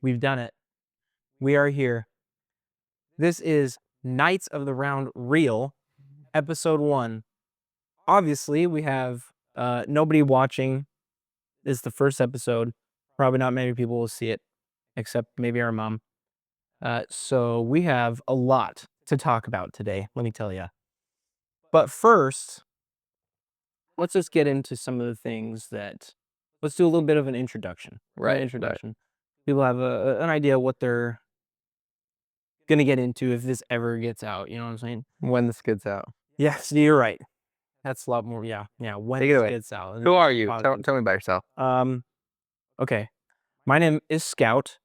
We've done it. We are here. This is Knights of the Round Reel, episode 1. Obviously, we have nobody watching. This is the first episode. Probably not many people will see it, except maybe our mom. So we have a lot to talk about today, let me tell you. But first, let's just get into some of the things that... Let's do a little bit of an introduction. Right. People have an idea what they're gonna get into if this ever gets out. You know what I'm saying? When this gets out. Yes, you're right. That's a lot more. Yeah. When Take it this away. gets out. Who are you? Tell me about yourself. Okay. My name is Scout,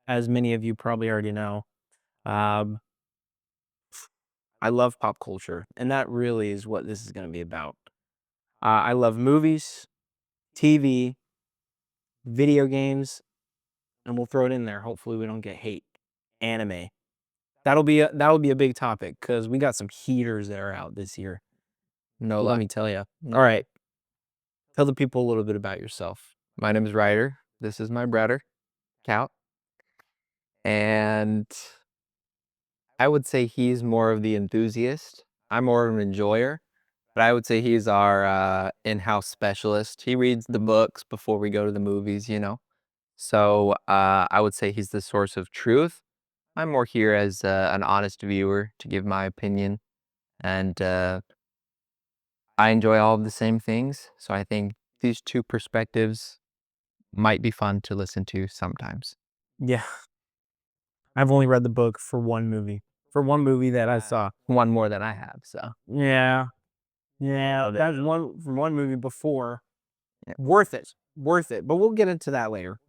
as many of you probably already know. I love pop culture, and that really is what this is gonna be about. I love movies, TV, video games, and we'll throw it in there. Hopefully, we don't get hate. Anime. That'll be a big topic because we got some heaters that are out this year. No Let lie. me tell you. All right. Tell the people a little bit about yourself. My name is Ryder. This is my brother, Cal. And I would say he's more of the enthusiast. I'm more of an enjoyer. But I would say he's our in-house specialist. He reads the books before we go to the movies, you know. So I would say he's the source of truth. I'm more here as an honest viewer to give my opinion. And I enjoy all of the same things. So I think these two perspectives might be fun to listen to sometimes. Yeah. I've only read the book for one movie. For one movie that I saw. One more than I have, so. Yeah. That was one movie before. Yeah. Worth it. But we'll get into that later.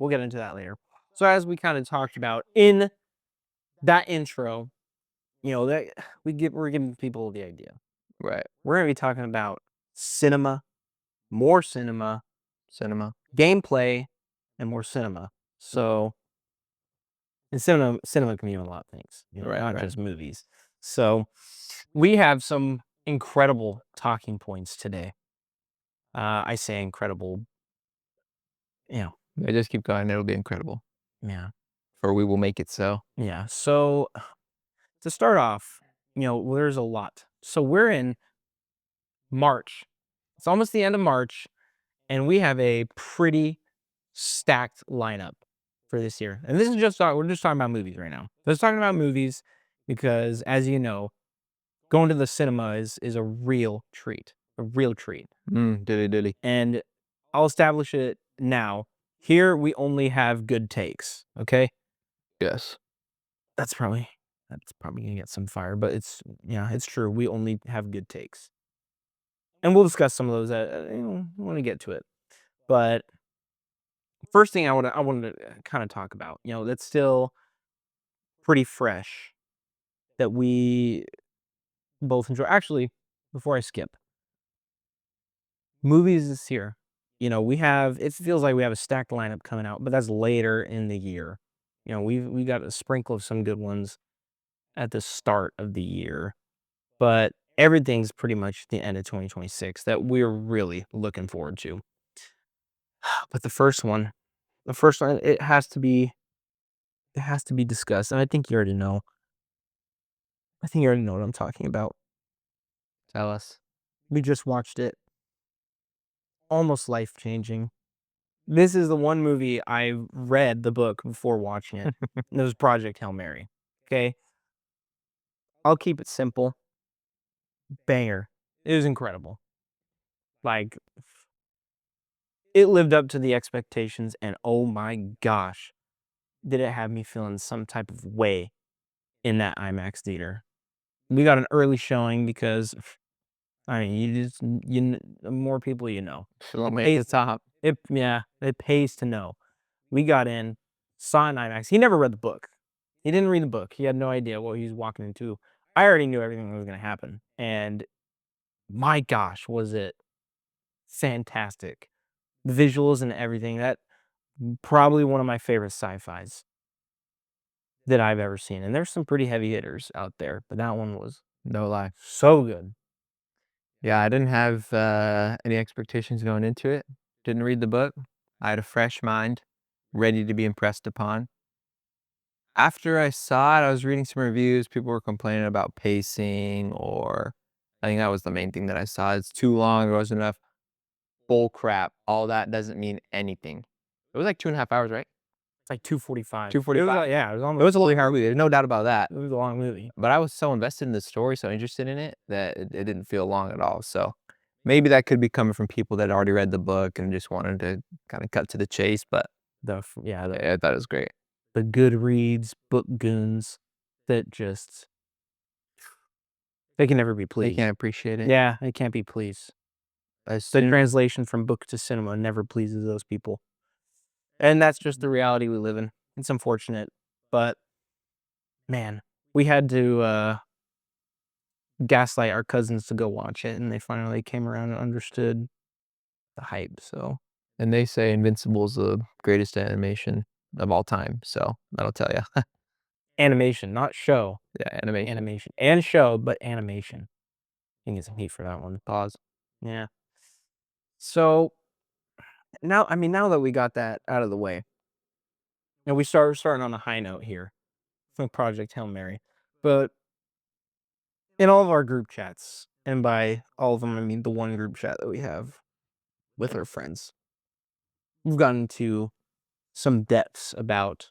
So as we kind of talked about in that intro, you know, that we're giving people the idea. Right. We're gonna be talking about cinema, more cinema, gameplay, and more cinema. So, and cinema can mean a lot of things, you know, not just movies. So, we have some incredible talking points today. I say incredible, you know. I just keep going. It'll be incredible. Yeah. For we will make it so. Yeah. So, to start off, you know, there's a lot. So, we're in March. It's almost the end of March, and we have a pretty stacked lineup for this year. And this is we're just talking about movies right now. Let's talking about movies because, as you know, going to the cinema is a real treat. Dilly. And I'll establish it now. Here we only have good takes. Okay. Yes. That's probably gonna get some fire, but it's true. We only have good takes, and we'll discuss some of those. When we get to it, but first thing I wanted to kind of talk about, you know, that's still pretty fresh that we both enjoy. Actually, before I skip, movies this year. You know, it feels like we have a stacked lineup coming out, but that's later in the year. You know, we got a sprinkle of some good ones at the start of the year, but everything's pretty much the end of 2026 that we're really looking forward to. But the first one, it has to be discussed, and I think you already know. I think you already know what I'm talking about. Tell us. We just watched it. Almost life-changing. This is the one movie I read the book before watching it. And it was Project Hail Mary. Okay? I'll keep it simple. Banger. It was incredible. Like, it lived up to the expectations, and oh my gosh, did it have me feeling some type of way in that IMAX theater. We got an early showing because, I mean, the more people you know. It pays to know. We got in, saw an IMAX. He never read the book. He didn't read the book. He had no idea what he was walking into. I already knew everything that was going to happen. And my gosh, was it fantastic. The visuals and everything. That probably one of my favorite sci-fis that I've ever seen. And there's some pretty heavy hitters out there, but that one was, no lie, so good. Yeah, I didn't have any expectations going into it. Didn't read the book. I had a fresh mind, ready to be impressed upon. After I saw it, I was reading some reviews, people were complaining about pacing, or I think that was the main thing that I saw. It's too long, there wasn't enough. Bull crap. All that doesn't mean anything. It was like 2.5 hours, right? It's like 2:45. It was 2:45? yeah, it was It almost was a little hard movie, there's no doubt about that. it was a long movie. But I was so invested in the story, so interested in it, that it didn't feel long at all, so maybe that could be coming from people that already read the book and just wanted to kinda cut to the chase, but Yeah, I thought it was great. the Goodreads book goons that just they can never be They pleased. can't appreciate it. Yeah, they can't be pleased. As The soon translation from book to cinema never pleases those people. And that's just the reality we live in. It's unfortunate, but man, we had to gaslight our cousins to go watch it, and they finally came around and understood the hype. So and they say Invincible's the greatest animation of all time, so that'll tell you. animation, not show. Yeah, animation. Animation and show, but animation. I can get some heat for that one. Pause. Yeah. So now, I mean, now that we got that out of the way, and we're starting on a high note here from Project Hail Mary, but in all of our group chats, and by all of them, I mean the one group chat that we have with our friends, we've gotten to some depths about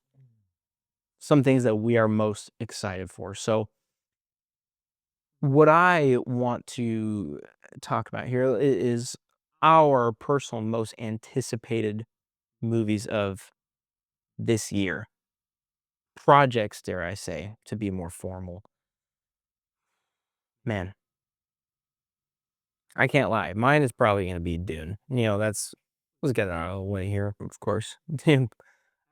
some things that we are most excited for. So, what I want to talk about here is our personal most anticipated movies of this year. Projects, dare I say, to be more formal. Man, I can't lie. Mine is probably going to be Dune. Let's get it out of the way here, of course. Dune.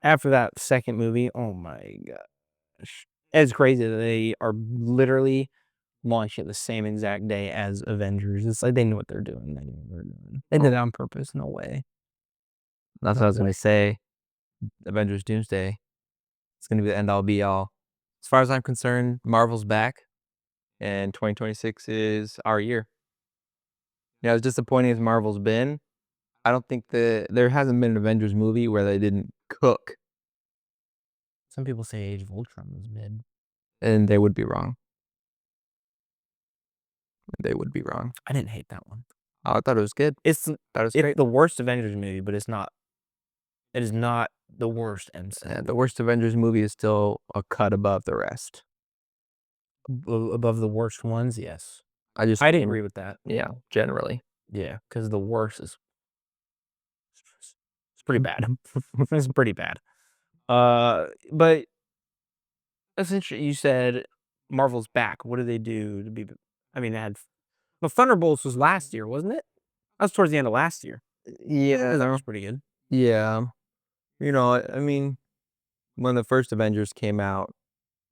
After that second movie, oh my gosh. It's crazy that they are literally launching it the same exact day as Avengers. It's like they knew what they're doing. They knew what they're doing. They did it on purpose. No way. That's what I was gonna say. Avengers Doomsday. It's gonna be the end all be all. As far as I'm concerned, Marvel's back, and 2026 is our year. Yeah, as disappointing as Marvel's been, I don't think there hasn't been an Avengers movie where they didn't cook, Some people say Age of Ultron was mid. and they would be wrong. They would be wrong. I didn't hate that one. Oh, I thought it was good. It's Thought it was it's great. the worst Avengers movie, but it's not. It is not the worst MCU. The worst Avengers movie is still a cut above the rest. Above the worst ones, yes. I just I'd mean, agree with that. yeah, generally. Yeah, because the worst is it's pretty bad. It's pretty bad. But essentially, you said Marvel's back. What did they do to be? I mean, well, Thunderbolts was last year, wasn't it? That was towards the end of last year. Yeah, That was pretty good. yeah. I mean, when the first Avengers came out,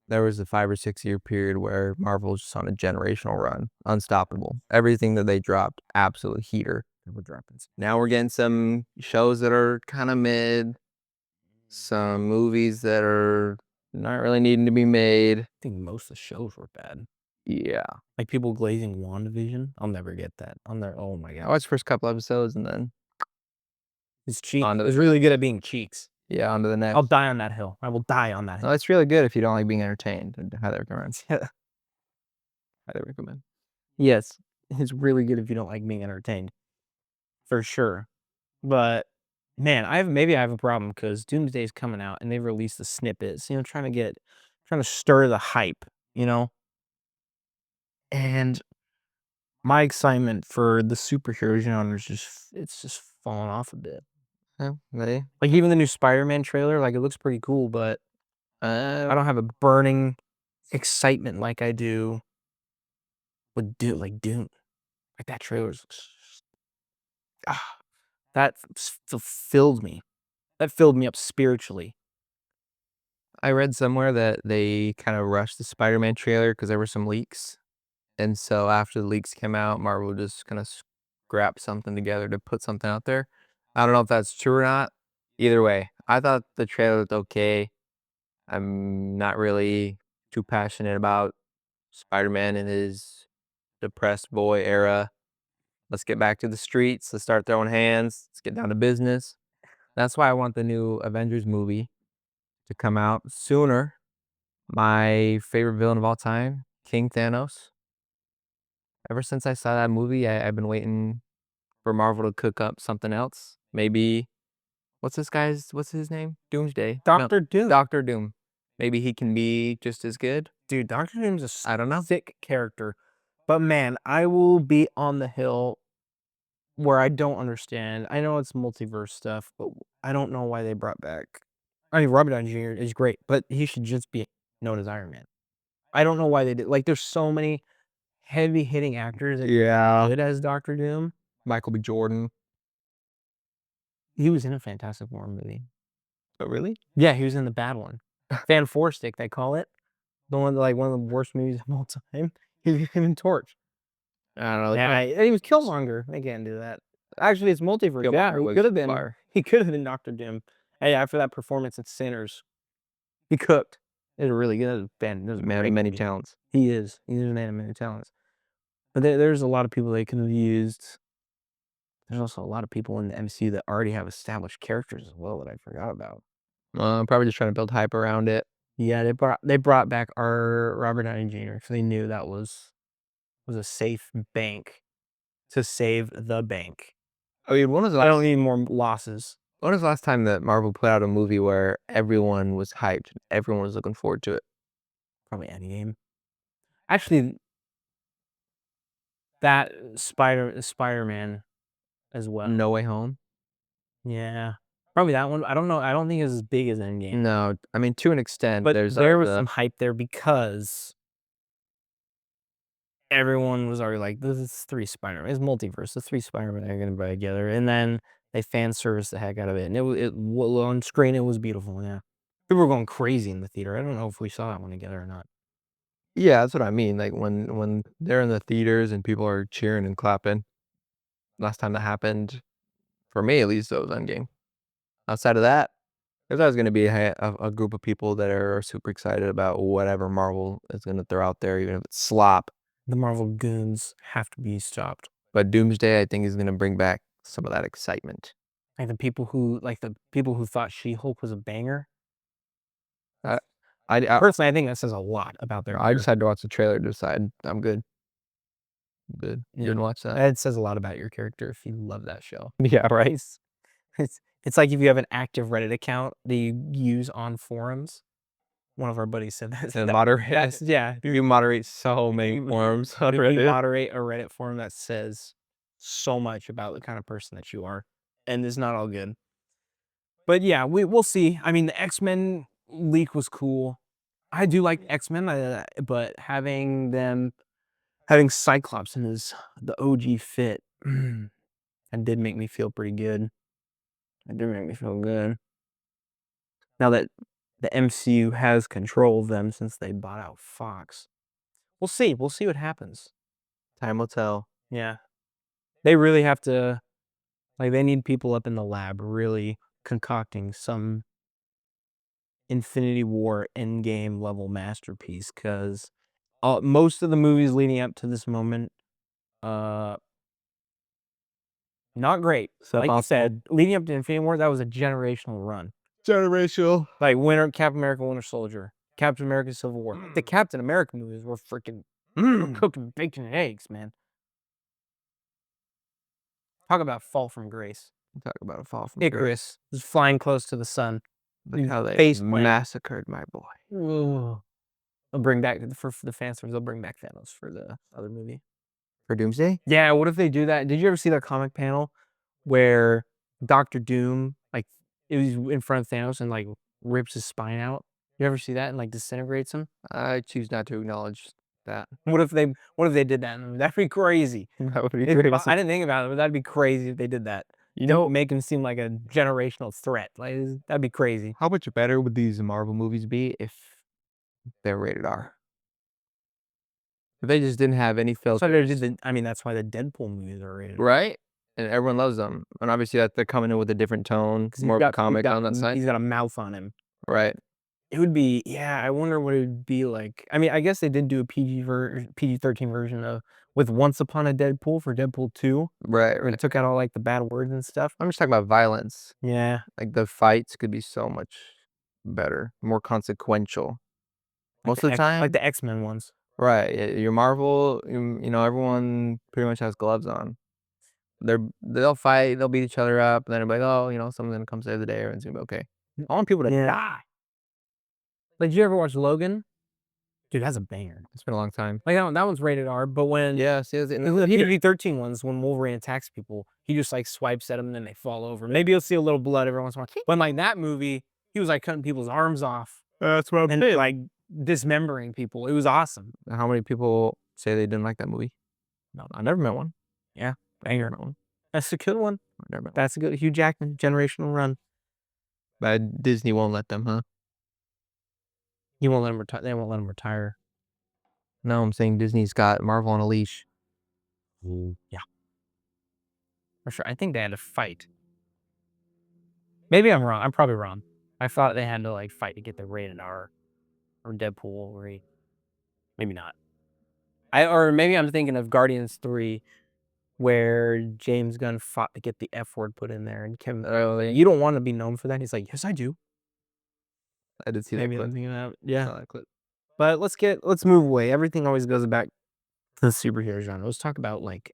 there was a 5 or 6 year period where Marvel was just on a generational run, unstoppable. Everything that they dropped, absolute heater. They were dropping. Now we're getting some shows that are kind of mid, some movies that are not really needing to be made. I think most of the shows were bad. Yeah. Like people glazing WandaVision. I'll never get that. Oh my I god. watched the first couple episodes and then It's cheeks. on to It's the, really good at being cheeks. yeah, on to the I'll next. die on that hill. I will die on that No, hill. it's really good if you don't like being entertained. I'd highly recommend. Highly recommend. Yes, it's really good if you don't like being entertained, for sure. But man, maybe I have a problem because Doomsday is coming out and they've released the snippets. Trying to stir the hype. You know, and my excitement for the superhero genre is just falling off a bit. Yeah, they, Like even the new Spider-Man trailer, like it looks pretty cool, but uh, I don't have a burning excitement like I do with Dune. Like that trailer's ah, filled me. That filled me up spiritually. I read somewhere that they kind of rushed the Spider-Man trailer because there were some leaks. And so after the leaks came out, Marvel just kind of scrapped something together to put something out there. I don't know if that's true or not. Either way, I thought the trailer looked okay. I'm not really too passionate about Spider-Man in his depressed boy era. Let's get back to the streets. Let's start throwing hands. Let's get down to business. That's why I want the new Avengers movie to come out sooner My favorite villain of all time, King Thanos. Ever since I saw that movie, I've been waiting for Marvel to cook up something else. Maybe what's his name? Doomsday. No, Doctor Doom. Doctor Doom. Maybe he can be just as good. Dude, Doctor Doom's a I don't know. sick character. But man, I will be on the hill where I don't understand. I know it's multiverse stuff, but I don't know why they brought back. I mean, Robert Downey Jr. is great, but he should just be known as Iron Man. I don't know why they did. Like, there's so many heavy hitting actors that Yeah. good as Doctor Doom. Michael B. Jordan. He was in a Fantastic Four movie. Oh, really? Yeah, he was in the bad one. Fan Four Stick, they call it. The one, like, one of the worst movies of all time. He was in Torch. I don't know. Yeah, and he was Killmonger. They can't do that. Actually, it's multiverse. Yeah, Killmonger he was could have been. fire. He could have been Doctor Doom. Hey, after that performance in Sinners, he cooked. It was really good. It was a Man of great many movie. talents. He is. He is a man of many talents. But there's a lot of people they could have used. There's also a lot of people in the MCU that already have established characters as well that I forgot about. Probably just trying to build hype around it. Yeah, they brought back our Robert Downey Jr. because they knew that was a safe bank to save the bank. I mean, I don't need more losses. when was the last time that Marvel put out a movie where everyone was hyped, everyone was looking forward to it? Probably Endgame. Actually, that Spider-Man as well. No Way Home? Yeah, probably that one. I don't know. I don't think it's as big as Endgame, No, I mean, to an extent, but there's there was some hype there because everyone was already like, "This is three Spider-Man. It's multiverse. The three Spider-Man are gonna be together," and then they fan service the heck out of it, and on screen it was beautiful. Yeah, people were going crazy in the theater. I don't know if we saw that one together or not. yeah, that's what I mean, like, when they're in the theaters and people are cheering and clapping, last time that happened, for me at least, that was Endgame. Outside of that, there's always gonna be a group of people that are super excited about whatever Marvel is gonna throw out there, even if it's slop. The Marvel goons have to be stopped. But Doomsday, I think, is gonna bring back some of that excitement. Like the people who thought She-Hulk was a banger. I I Personally, I think that says a lot about their I just character. had to watch the trailer to decide I'm good. Good. You Yeah. didn't watch that? It says a lot about your character if you love that show. Yeah, right? It's like if you have an active Reddit account that you use on forums. One of our buddies said that. And moderate. Yeah. You moderate so many forums on If you Reddit. moderate a Reddit forum, that says so much about the kind of person that you are, and it's not all good. But yeah, we'll see. I mean, the X-Men leak was cool. I do like X-Men, but having Cyclops in the OG fit, that did make me feel pretty good. It did make me feel good. Now that the MCU has control of them since they bought out Fox. We'll see. We'll see what happens. Time will tell. Yeah. They really have to, like, they need people up in the lab really concocting some Infinity War Endgame level masterpiece because most of the movies leading up to this moment, uh, not great. Like you said, leading up to Infinity War, that was a generational run. Generational. Like Captain America, Winter Soldier, Captain America, Civil War. The Captain America movies were freaking cooked with bacon and eggs, man. Talk about fall from grace. Talk about a fall from grace. Icarus was flying close to the sun. Look how they Face plant. massacred my boy. Ugh. They'll bring back for the fan service. They'll bring back Thanos for the other movie. For Doomsday? Yeah, what if they do that? Did you ever see that comic panel where Doctor Doom, like, it was in front of Thanos and like rips his spine out? You ever see that and like disintegrates him? I choose not to acknowledge that. What if they did that? That'd be crazy. That would be I crazy. didn't think about it, but that'd be crazy if they did that. You know, Make him seem like a generational threat. Like, that'd be crazy. how much better would these Marvel movies be if they're rated R? If they just didn't have any That's why filters. that's why the Deadpool movies are rated. Right? And everyone loves them. And obviously that they're coming in with a different tone, more of a comic on that side. He's got a mouth on him. Right. It would be, yeah, I wonder what it would be like. I mean, I guess they did do a PG-13 version with Once Upon a Deadpool for Deadpool 2. Right, Where it took out all like the bad words and stuff. I'm just talking about violence. Yeah. Like the fights could be so much better, more consequential. Most of the time, like the X-Men ones. right? Your Marvel, everyone pretty much has gloves on. They'll fight, they'll beat each other up, and then they'll be like, oh, someone's gonna come save the day, everyone's gonna be okay. I want people to die. Like, did you ever watch Logan? Dude, that's a banger. It's been a long time. Like that one's rated R, but when Yes, the PG-13 ones, when Wolverine attacks people, he just like swipes at them and then they fall over. Maybe you'll see a little blood every once in a while. But like that movie, he was like cutting people's arms off. That's what I'm and saying. like dismembering people. It was awesome. How many people say they didn't like that movie? No, I never met one. yeah, Never banger. met one. That's a good one. I never met one. That's a good Hugh Jackman generational run. But Disney won't let them, huh? He won't let him retire. They won't let him retire. No, I'm saying Disney's got Marvel on a leash. Yeah, for sure. I think they had to fight. Maybe I'm wrong. I'm probably wrong. I thought they had to like fight to get the rated R or Deadpool or maybe not. Or maybe I'm thinking of Guardians 3 where James Gunn fought to get the F word put in there and Kevin, you don't want to be known for that. He's like, yes, I do. I did see Maybe that I'm clip. thinking of that. Yeah. Saw that clip. But let's move away. Everything always goes back to the superhero genre. Let's talk about like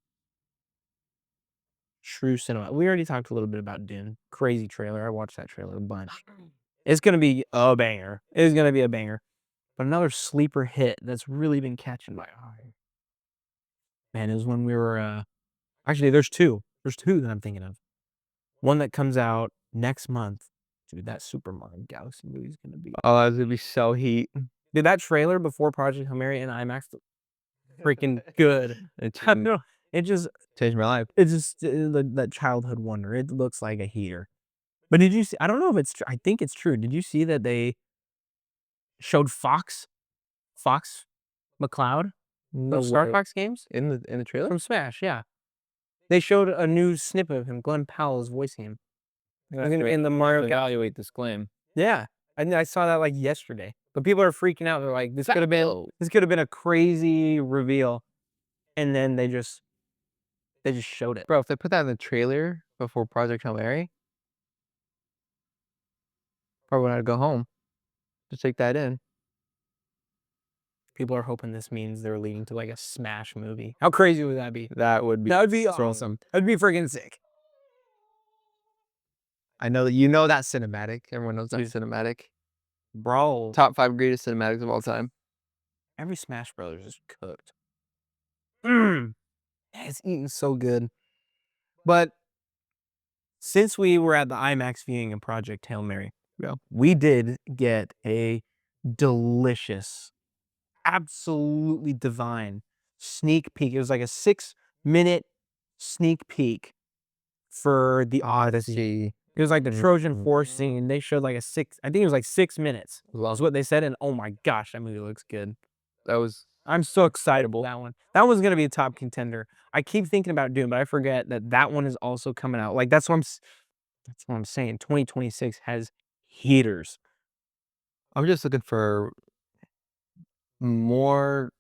true cinema. We already talked a little bit about Dune. Crazy trailer. I watched that trailer a bunch. It's gonna be a banger. It's gonna be a banger. But another sleeper hit that's really been catching my eye. Man, is when we were actually there's two. There's two that I'm thinking of. One that comes out next month. Dude, that Super Mario Galaxy movie is gonna be. Oh, that's gonna be so heat. Dude, that trailer before Project Hail Mary and IMAX freaking good. It I don't know. It just changed my life. it's just that childhood wonder. It looks like a heater. But did you see? I don't know if it's true. I think it's true. Did you see that they showed Fox McCloud, those Star Fox games In the trailer? from Smash? Yeah, they showed a new snippet of him. Glenn Powell is voicing him in the Mario. Evaluate this claim. Yeah, I saw that like yesterday. But people are freaking out. They're like, this could have been a crazy reveal, and then they just showed it. Bro, if they put that in the trailer before Project Hail Mary, probably when I'd go home. Just take that in. People are hoping this means they're leading to like a Smash movie. How crazy would that be? That would be awesome. That'd be freaking sick. I know that you know that cinematic. Everyone knows that cinematic. Bro, Top 5 greatest cinematics of all time. every Smash Brothers is cooked. It's eating so good. But since we were at the IMAX viewing of Project Hail Mary, we did get a delicious, absolutely divine sneak peek. It was like a 6-minute sneak peek for the Odyssey. It was like the Trojan Horse scene, and they showed like I think it was like 6 minutes. That's what they said, and oh my gosh, that movie looks good. I'm so excited about that one. That one's gonna be a top contender. I keep thinking about Dune, but I forget that one is also coming out. Like that's what I'm saying. 2026 has heaters. I'm just looking for more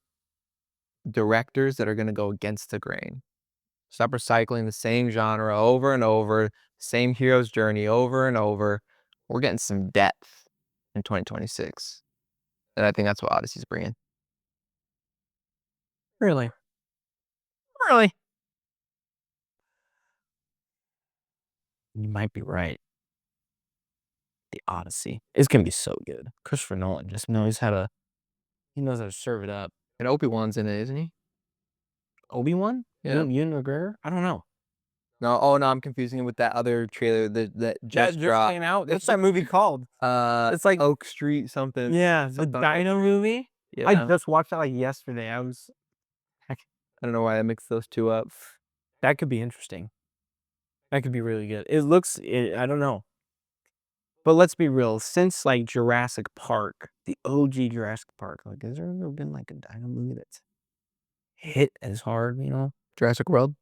directors that are gonna go against the grain. Stop recycling the same genre over and over, same hero's journey over and over. We're getting some depth in 2026. And I think that's what Odyssey's bringing. Really? You might be right. The Odyssey. It's gonna be so good. Christopher Nolan just knows how to serve it up. And Obi-Wan's in it, isn't he? Obi-Wan? Yeah. Ewan McGregor? I don't know. No, no, I'm confusing it with that other trailer that just dropped. came out. What's that movie called? It's like Oak Street something. Yeah, the Dino movie. Yeah. I just watched that like yesterday. I don't know why I mixed those two up. That could be interesting. That could be really good. I don't know. But let's be real. Since like Jurassic Park, the OG Jurassic Park, like has there ever been like a dino movie that's hit as hard, Jurassic World?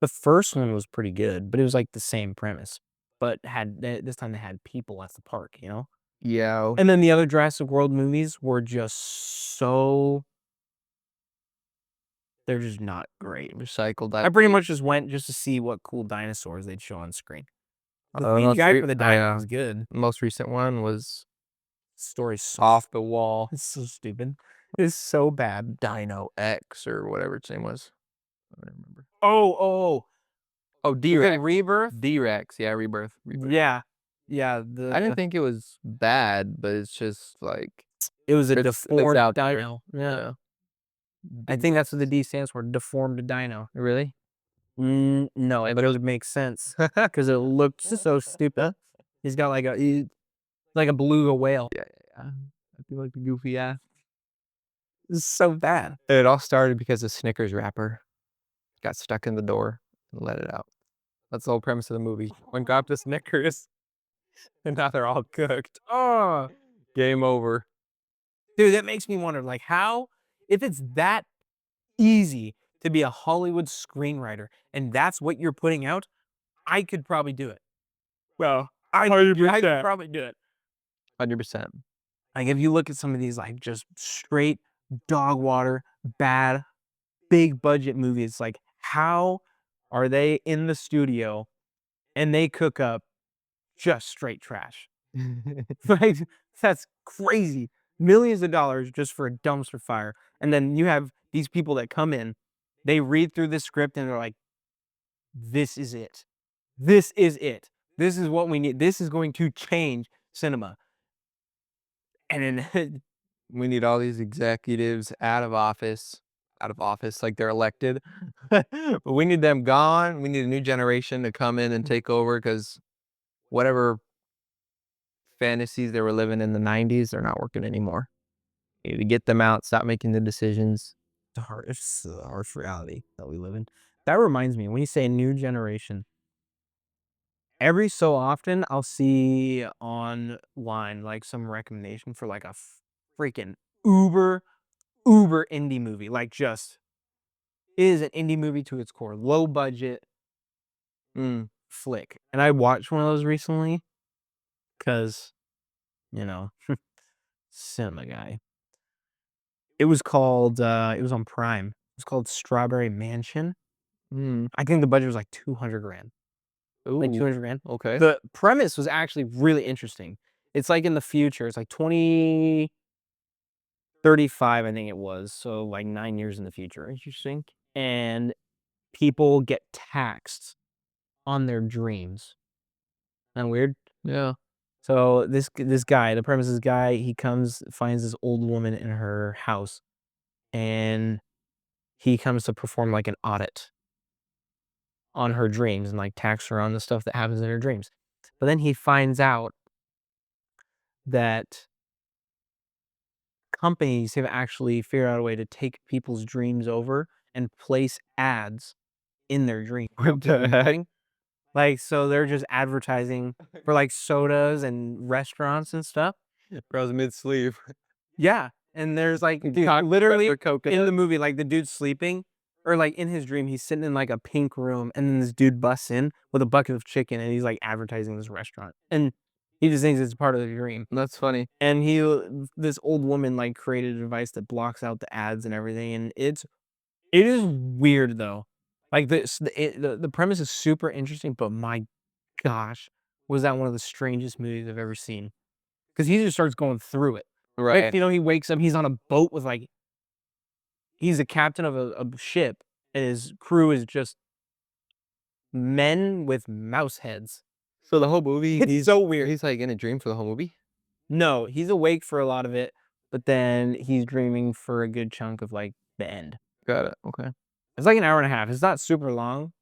The first one was pretty good, but it was like the same premise. But this time they had people at the park, Yeah. And then the other Jurassic World movies were just they're just not great. Recycled. I pretty much just went just to see what cool dinosaurs they'd show on screen. The most CGI re- for the dino was good. Most recent one was Story's off the wall. it's so stupid. It's so bad. Dino X or whatever its name was. I don't remember. Oh, Oh, is it D-Rex. Rebirth? D-Rex, yeah, Rebirth. Yeah. Yeah, I didn't think it was bad, but it's just like it was a it's deformed out there. dino. Yeah. Yeah. I think that's what the D-Rex. D stands for, deformed dino. Really? No, but it would make sense because it looked so stupid. He's got like a beluga whale. Yeah, yeah, yeah. I feel like the goofy ass. It's so bad. It all started because a Snickers wrapper got stuck in the door and let it out. That's the whole premise of the movie. One grabbed a Snickers and now they're all cooked. Oh, Game over. dude, that makes me wonder, like, how, if it's that easy to be a Hollywood screenwriter and that's what you're putting out, I could probably do it. Well, I could 100%. probably do it. 100%. Like, if you look at some of these, like, just straight dog water, bad, big budget movies, like, how are they in the studio and they cook up just straight trash? Like, that's crazy. Millions of dollars just for a dumpster fire. And then you have these people that come in, they read through the script and they're like, this is it. This is it. This is what we need. This is going to change cinema. And then We need all these executives out of office like they're elected. But we need them gone. We need a new generation to come in and take over because whatever fantasies they were living in the 90s, they're not working anymore. You need to get them out, stop making the decisions. it's the harsh reality that we live in. That reminds me, when you say new generation, every so often I'll see online like some recommendation for like a freaking uber indie movie. Like, just is an indie movie to its core, low budget flick. And I watched one of those recently because, you know, cinema guy. It was called it was on Prime. It was called Strawberry Mansion. Mm. I think the budget was like 200 grand. Like Ooh, 200 grand. okay. The premise was actually really interesting. It's like in the future. It's like 2035, I think it was. So like 9 years in the future. Interesting. And people get taxed on their dreams. Isn't that weird? Yeah. So this guy, the premise is guy, he comes, finds this old woman in her house, and he comes to perform like an audit on her dreams and like tax her on the stuff that happens in her dreams. But then he finds out that companies have actually figured out a way to take people's dreams over and place ads in their dreams. What the heck? Like, so they're just advertising for like sodas and restaurants and stuff. Bro's mid-sleeve. Yeah, and there's like, dude, Cock literally or coconut. in the movie, like the dude's sleeping, or like in his dream, he's sitting in like a pink room, and then this dude busts in with a bucket of chicken, and he's like advertising this restaurant, and he just thinks it's part of the dream. That's funny. And this old woman like created a device that blocks out the ads and everything, and it is weird though. Like the premise is super interesting, but my gosh, was that one of the strangest movies I've ever seen? Because he just starts going through it. Like, Right. you know, he wakes up, he's on a boat with like, he's a captain of a ship, and his crew is just men with mouse heads. So the whole movie, It's so weird. he's like in a dream for the whole movie? No, he's awake for a lot of it, but then he's dreaming for a good chunk of like the end. Got it. Okay. It's like an hour and a half. It's not super long,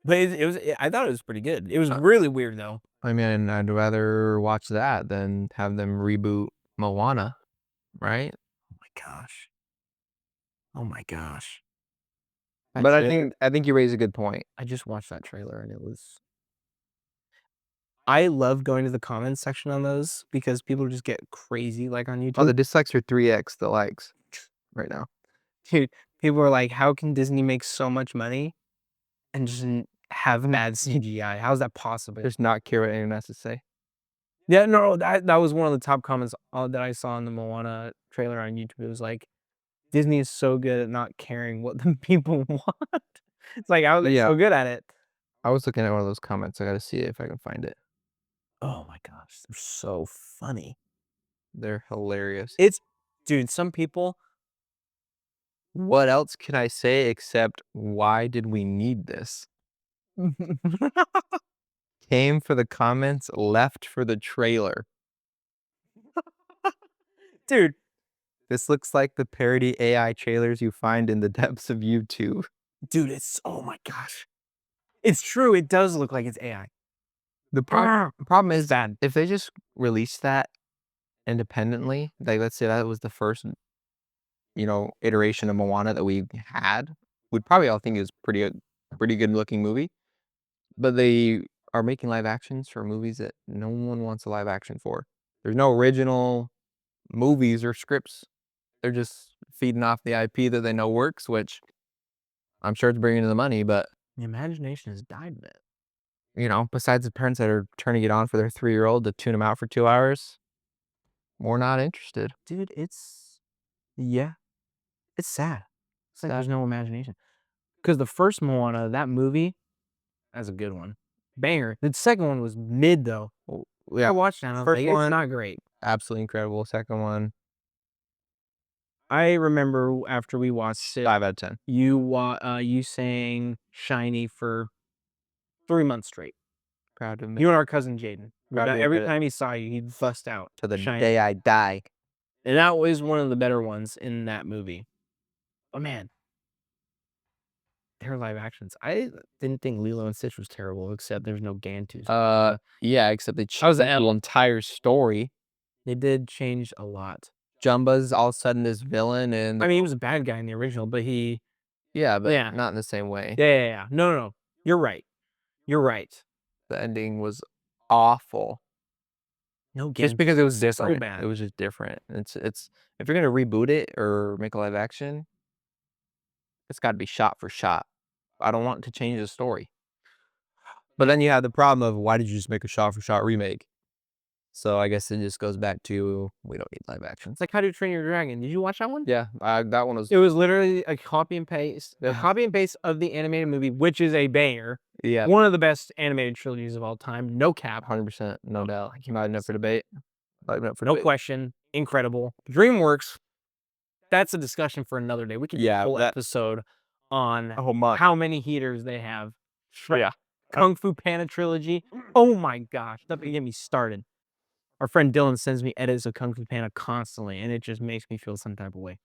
but I thought it was pretty good. It was Uh, really weird though. I mean, I'd rather watch that than have them reboot Moana, right? Oh my gosh. Oh my gosh. But That's it. I think you raise a good point. I just watched that trailer and I love going to the comments section on those because people just get crazy like on Oh, YouTube. the dislikes are 3x the likes right now. Dude, people are like, how can Disney make so much money and just have mad CGI? How's that possible? Just not care what anyone has to say. Yeah, no, that was one of the top comments that I saw in the Moana trailer on YouTube. It was like, Disney is so good at not caring what the people want. It's like, how are they Yeah. so good at it? I was looking at one of those comments. I gotta see if I can find it. Oh my gosh, they're so funny. They're hilarious. Dude, some people What else can I say except why did we need this? Came for the comments, left for the trailer. dude, This looks like the parody AI trailers you find in the depths of YouTube. it's oh my gosh. It's true, it does look like it's AI. The problem is that if they just released that independently, like let's say that was the first, iteration of Moana that we had, we'd probably all think it was pretty good looking movie. But they are making live actions for movies that no one wants a live action for. There's no original movies or scripts. They're just feeding off the IP that they know works, which I'm sure it's bringing in the money, but The imagination has died a bit. besides the parents that are turning it on for their 3-year-old to tune them out for 2 hours, we're not interested. Dude, yeah, it's sad. It's like there's no imagination. Because the first Moana, that movie, that's a good one. Banger. The second one was mid though. Well, I yeah, watched that and I was first like, one, it's not great. absolutely incredible. Second one, I remember after we watched it, 5 out of 10. you sang Shiny for 3 months straight. Proud to admit. You and our cousin Jaden. Proud to Every admit it. time he saw you, he'd bust out To the Shiny. day I die. And that was one of the better ones in that movie. But man, their live actions. I didn't think Lilo and Stitch was terrible, except there's no Gantus. Yeah, except they I was changed the entire story. They did change a lot. Jumba's all of a sudden this villain, and I mean, he was a bad guy in the original, but yeah, but yeah. not in the same way. Yeah. No. You're right. You're right. The ending was awful. No Just Gantus. because it was So different. bad. It was just different. It's if you're gonna reboot it or make a live action, it's got to be shot for shot. I don't want to change the story. But then you have the problem of why did you just make a shot for shot remake? So I guess it just goes back to we don't need live action. It's like How to Train Your Dragon. Did you watch that one? Yeah, that one was. It was literally a copy and paste. The copy and paste of the animated movie, which is a banger. Yeah, One of the best animated trilogies of all time. No cap. 100%, no doubt. Not enough for debate. Not enough for No debate. question. Incredible. DreamWorks. That's a discussion for another day. We could do a whole episode on how many heaters they have. Yeah. Kung Fu Panda trilogy. Oh my gosh. Don't get me started. Our friend Dylan sends me edits of Kung Fu Panda constantly, and it just makes me feel some type of way.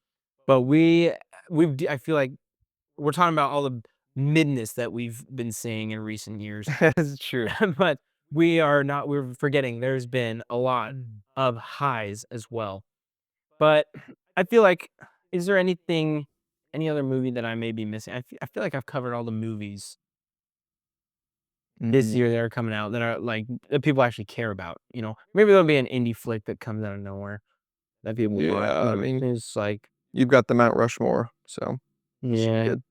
But I feel like we're talking about all the midness that we've been seeing in recent years. That's true. But we're forgetting there's been a lot of highs as well. But I feel like, is there any other movie that I may be missing? I feel like I've covered all the movies this year that are coming out that are like that people actually care about. Maybe there'll be an indie flick that comes out of nowhere that people want. Yeah, I mean, it's like you've got the Mount Rushmore, so yeah, good.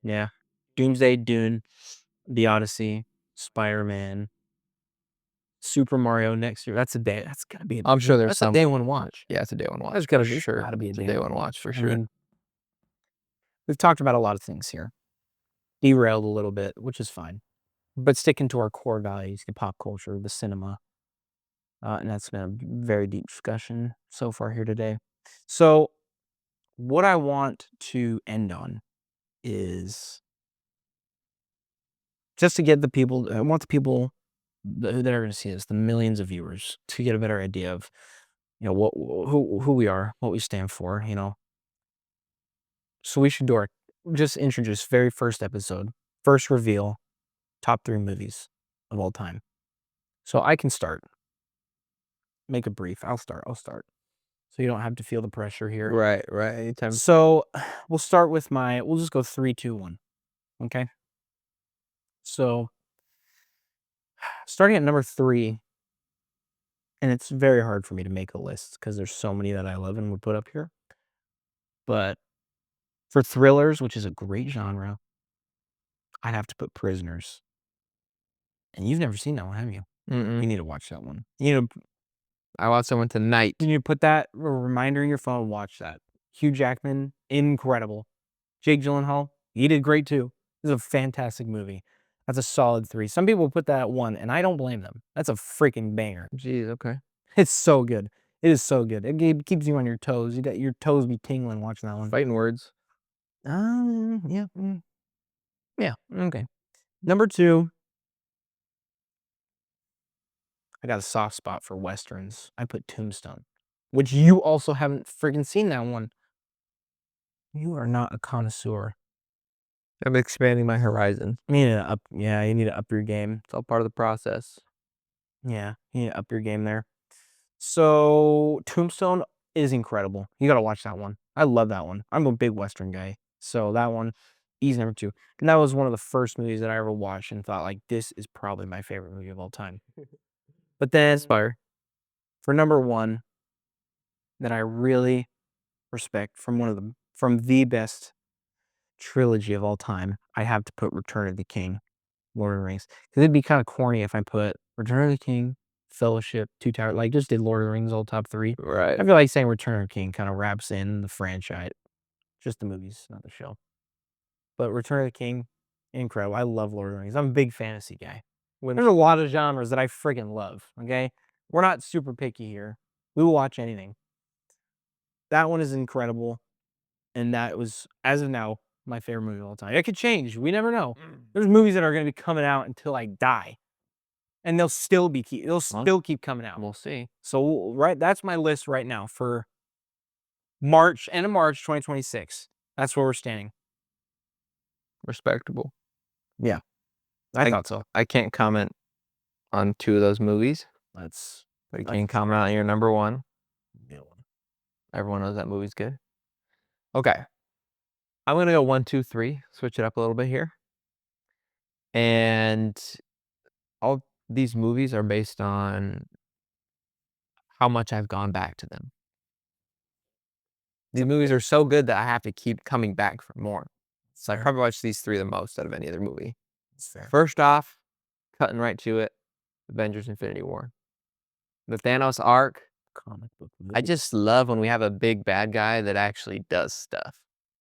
yeah. Doomsday, Dune, The Odyssey, Spider-Man, Super Mario next year. That's gotta be. I'm sure there's that's some a day one watch. Yeah, it's a day one watch. That's For gotta sure. gotta be a It's day day one one watch for I sure. mean, we've talked about a lot of things here. Derailed a little bit, which is fine. But sticking to our core values, the pop culture, the cinema. And that's been a very deep discussion so far here today. So, what I want to end on is just to get I want the people that are going to see this, the millions of viewers, to get a better idea of, who we are, what we stand for. So we should just introduce very first episode, first reveal, top 3 movies of all time. So I can start. Make it brief. I'll start. So you don't have to feel the pressure here. Right. Anytime. So we'll start with we'll just go 3, 2, 1. Okay. So starting at number 3, and it's very hard for me to make a list because there's so many that I love and would put up here. But for thrillers, which is a great genre, I'd have to put Prisoners. And you've never seen that one, have you? Mm-mm. You need to watch that one. I watch someone tonight. You need to put that reminder in your phone, watch that. Hugh Jackman, incredible. Jake Gyllenhaal, he did great too. This is a fantastic movie. That's a solid 3. Some people put that at 1, and I don't blame them. That's a freaking banger. Jeez, okay. It's so good. It is so good. It keeps you on your toes. Your toes be tingling watching that one. Fighting words. Yeah. Yeah, okay. Number 2, I got a soft spot for Westerns. I put Tombstone, which you also haven't friggin' seen that one. You are not a connoisseur. I'm expanding my horizon. You need to up your game. It's all part of the process. Yeah, you need to up your game there. So, Tombstone is incredible. You gotta watch that one. I love that one. I'm a big Western guy. So that one, easy number 2. And that was one of the first movies that I ever watched and thought, like, this is probably my favorite movie of all time. But then Fire. for number 1 that I really respect from the best trilogy of all time, I have to put Return of the King, Lord of the Rings. Because it'd be kind of corny if I put Return of the King, Fellowship, Two Towers, like just did Lord of the Rings all top 3. Right. I feel like saying Return of the King kind of wraps in the franchise, just the movies, not the show. But Return of the King, incredible. I love Lord of the Rings. I'm a big fantasy guy. There's a lot of genres that I friggin' love, okay? We're not super picky here. We will watch anything. That one is incredible. And that was, as of now, my favorite movie of all time. It could change. We never know. There's movies that are going to be coming out until I die, and they'll still keep coming out. We'll see. So that's my list right now for end of March 2026. That's where we're standing. Respectable. Yeah, I thought so. I can't comment on 2 of those movies. But you can comment on your number 1. Everyone knows that movie's good. Okay. I'm gonna go 1, 2, 3. Switch it up a little bit here. And all these movies are based on how much I've gone back to them. These movies are so good that I have to keep coming back for more. So I probably watch these 3 the most out of any other movie. First off, cutting right to it, Avengers Infinity War. The Thanos arc, Comic book I movie. just love when we have a big bad guy that actually does stuff,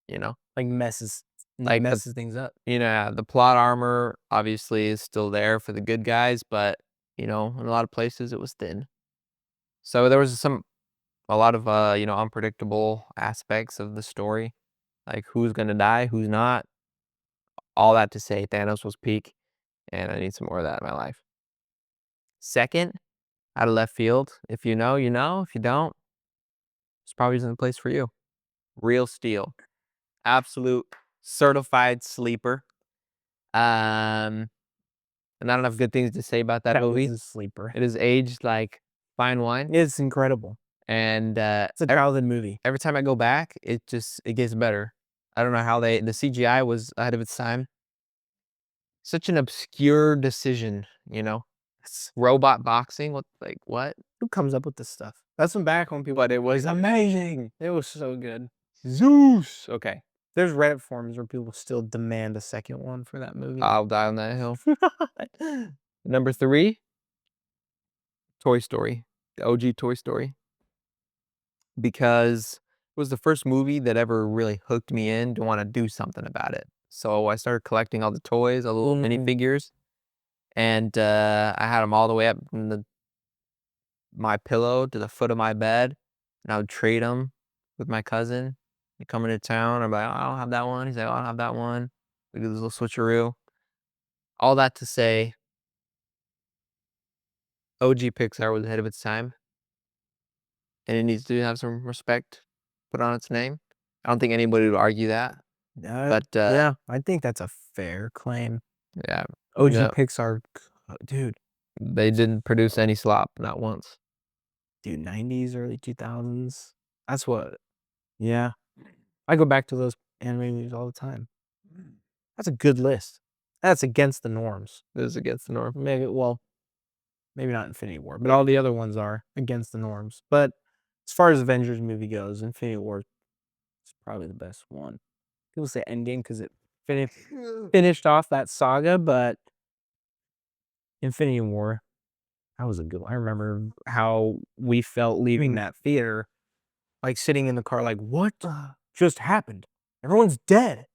you know? Like messes Like things up. the plot armor obviously is still there for the good guys, but, in a lot of places it was thin. So there was a lot of, unpredictable aspects of the story, like who's gonna die, who's not. All that to say, Thanos was peak, and I need some more of that in my life. Second, out of left field, if you know, you know. If you don't, this probably isn't the place for you. Real Steel. Absolute certified sleeper. And I don't have good things to say about that movie. That was a sleeper. It is aged like fine wine. It's incredible. And It's a childhood movie. every time I go back, it gets better. I don't know how the CGI was ahead of its time. Such an obscure decision, Robot boxing, what? Who comes up with this stuff? That's some back when people. But it was amazing. It was so good. Zeus. Okay. There's Reddit forums where people still demand a second one for that movie. I'll die on that hill. Number 3, Toy Story. The OG Toy Story. Because it was the first movie that ever really hooked me in to want to do something about it. So I started collecting all the toys, all the little minifigures. And I had them all the way up from my pillow to the foot of my bed. And I would trade them with my cousin. He'd come into town. I'm like, oh, I don't have that one. He's like, oh, I don't have that one. We do this little switcheroo. All that to say, OG Pixar was ahead of its time. And it needs to have some respect put on its name. I don't think anybody would argue that. But yeah, I think that's a fair claim. yeah, OG Pixar, dude. They didn't produce any slop, not once. Dude, 90s, early 2000s. That's what. Yeah, I go back to those anime movies all the time. That's a good list. That's against the norms. It is against the norm. Maybe not Infinity War, but all the other ones are against the norms. But as far as Avengers movie goes, Infinity War is probably the best one. People say Endgame because it finished off that saga, but Infinity War, that was a good one. I remember how we felt leaving that theater, like sitting in the car, like, what just happened? Everyone's dead.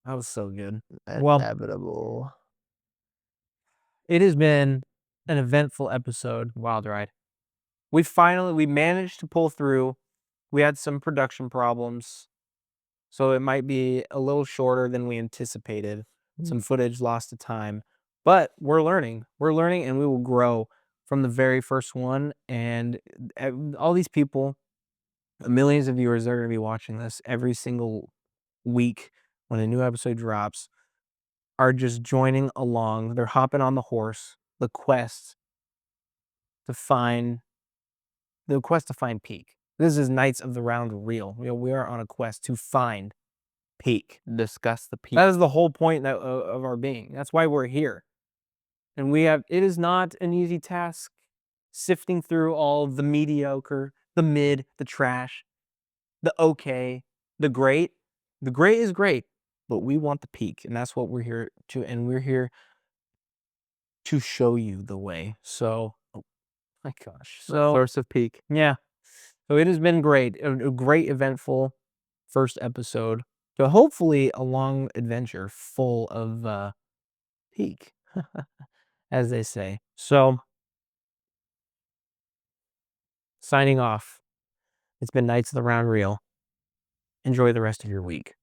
That was so good. Well, Inevitable. it has been an eventful episode. Wild ride. we managed to pull through. We had some production problems, so it might be a little shorter than we anticipated. Some footage lost to time, but we're learning. We're learning, and we will grow from the very first one. And all these people, millions of viewers, are going to be watching this every single week when a new episode drops, are just joining along. They're hopping on the horse, to find the quest to find Peak. This is Knights of the Round Reel. We are on a quest to find Peak. Discuss the peak. That is the whole point of our being. That's why we're here. And it is not an easy task sifting through all the mediocre, the mid, the trash, the okay, the great. The great is great, but we want the peak. And that's what we're here to. And we're here to show you the way. So, oh my gosh. So, Source of peak. yeah. So it has been great. A great, eventful first episode. So hopefully a long adventure full of peak, as they say. So, signing off. It's been Knights of the Round Reel. Enjoy the rest of your week.